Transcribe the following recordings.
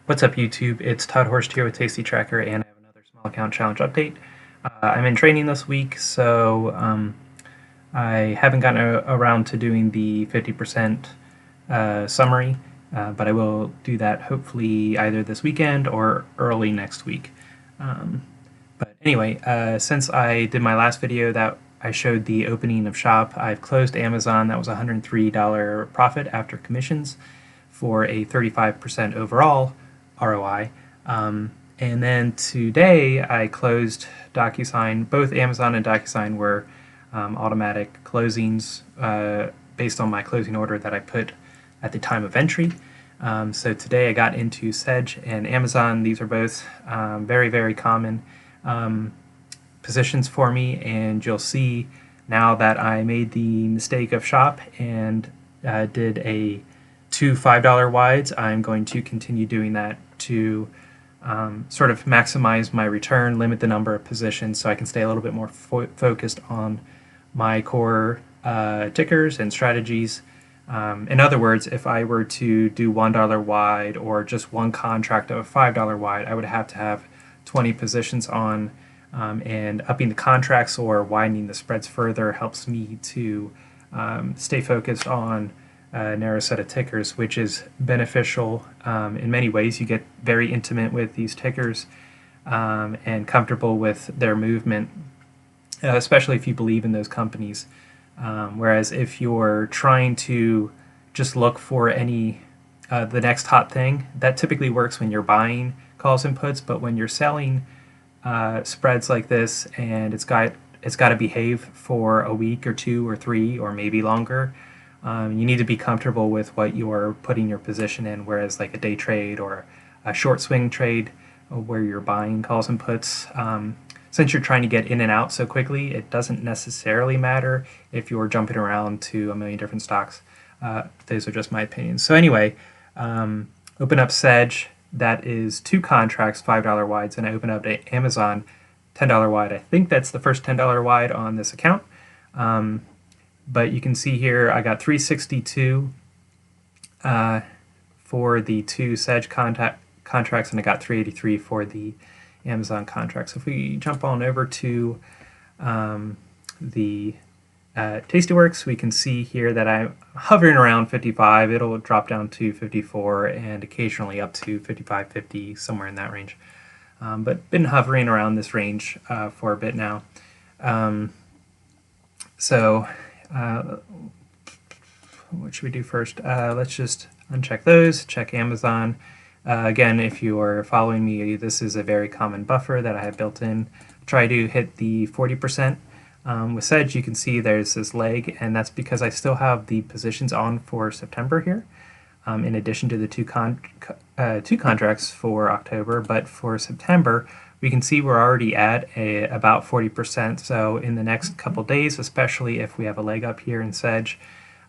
What's up, YouTube? It's Todd Horst here with Tasty Tracker, and I have another small account challenge update. I'm in training this week, so I haven't gotten around to doing the 50% summary, but I will do that hopefully either this weekend or early next week. But anyway, since I did my last video that I showed the opening of shop, I've closed Amazon. That was a $103 profit after commissions for a 35% overall ROI. And then today I closed DocuSign. Both Amazon and DocuSign were automatic closings based on my closing order that I put at the time of entry. So today I got into SEDGE and Amazon. These are both very, very common positions for me, and you'll see now that I made the mistake of shop and did two $5 wides. I'm going to continue doing that to sort of maximize my return, limit the number of positions so I can stay a little bit more focused on my core tickers and strategies. In other words, if I were to do $1 wide or just one contract of a $5 wide, I would have to have 20 positions on, and upping the contracts or widening the spreads further helps me to stay focused on a narrow set of tickers, which is beneficial in many ways. You get very intimate with these tickers and comfortable with their movement, especially if you believe in those companies. Whereas if you're trying to just look for the next hot thing, that typically works when you're buying calls and puts, but when you're selling spreads like this and it's got to behave for a week or two or three or maybe longer, you need to be comfortable with what you're putting your position in, whereas like a day trade or a short swing trade where you're buying calls and puts, since you're trying to get in and out so quickly, it doesn't necessarily matter if you're jumping around to a million different stocks. Those are just my opinions. So anyway, open up SEDGE. That is two contracts, $5 wides, and I open up to Amazon, $10 wide. I think that's the first $10 wide on this account. But you can see here I got 362 for the two SEDGE contracts, and I got 383 for the Amazon contract. So if we jump on over to the Tastyworks, we can see here that I'm hovering around 55. It'll drop down to 54 and occasionally up to 55, 50, somewhere in that range. But been hovering around this range for a bit now. What should we do first? Let's just uncheck those, check Amazon. Again, if you are following me, this is a very common buffer that I have built in. Try to hit the 40%. With SEDGE, you can see there's this leg, and that's because I still have the positions on for September here, in addition to the two contracts for October. But for September, we can see we're already at about 40%. So in the next couple days, especially if we have a leg up here in SEDGE,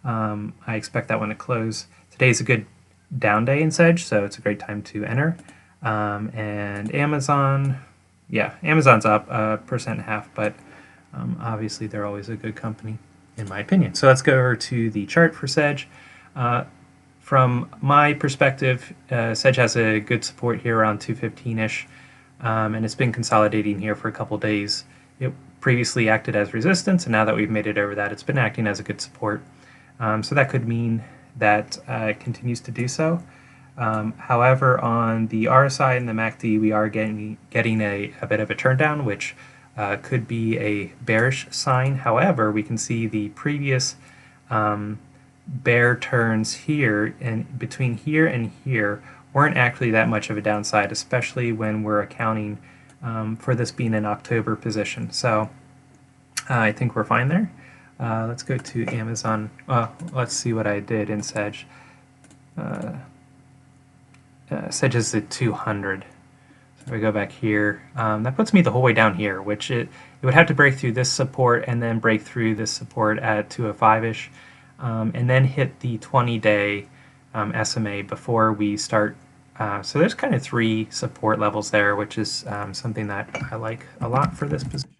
I expect that one to close. Today's a good down day in SEDGE, so it's a great time to enter. And Amazon, yeah, Amazon's up 1.5%, but obviously they're always a good company in my opinion. So let's go over to the chart for SEDGE. From my perspective, SEDGE has a good support here around 215-ish, and it's been consolidating here for a couple days. It previously acted as resistance, and now that we've made it over that, it's been acting as a good support. So that could mean that it continues to do so. However, on the RSI and the MACD, we are getting a bit of a turn down, which could be a bearish sign. However, we can see the previous bear turns here, and between here and here weren't actually that much of a downside, especially when we're accounting for this being an October position. So I think we're fine there. Let's go to Amazon. Let's see what I did in SEDGE. SEDGE is at 200. So we go back here. That puts me the whole way down here, which it would have to break through this support and then break through this support at 205-ish, and then hit the 20-day SMA before we start. So there's kind of three support levels there, which is something that I like a lot for this position.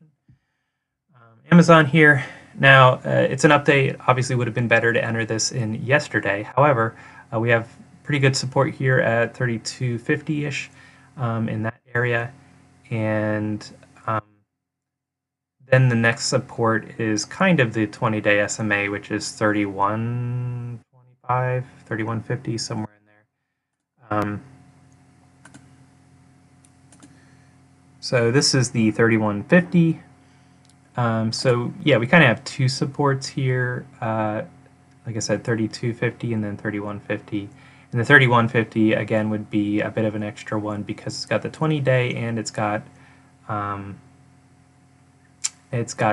Amazon here. Now, it's an update. Obviously would have been better to enter this in yesterday. However, we have pretty good support here at 32.50-ish in that area, and then the next support is kind of the 20-day SMA, which is 31.25, 31.50, somewhere in there. So this is the 31.50. So yeah, we kind of have two supports here. Like I said, 32.50 and then 31.50. And the 31.50 again would be a bit of an extra one because it's got the 20-day and it's got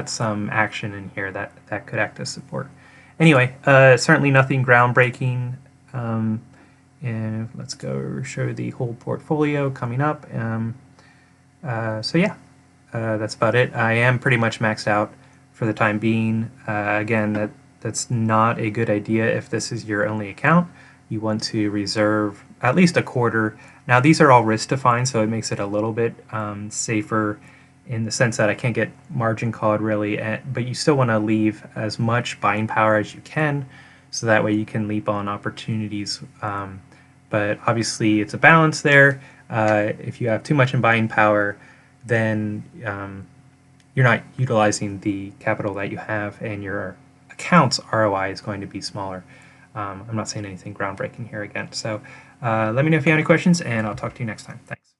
some action in here that could act as support. Anyway, certainly nothing groundbreaking. And let's go show the whole portfolio coming up. So yeah, that's about it. I am pretty much maxed out for the time being. Again, that's not a good idea if this is your only account. You want to reserve at least a quarter. Now these are all risk defined, so it makes it a little bit safer in the sense that I can't get margin called really, but you still want to leave as much buying power as you can, so that way you can leap on opportunities. But obviously it's a balance there. If you have too much in buying power, then you're not utilizing the capital that you have, and your account's ROI is going to be smaller. I'm not saying anything groundbreaking here again. So let me know if you have any questions, and I'll talk to you next time. Thanks.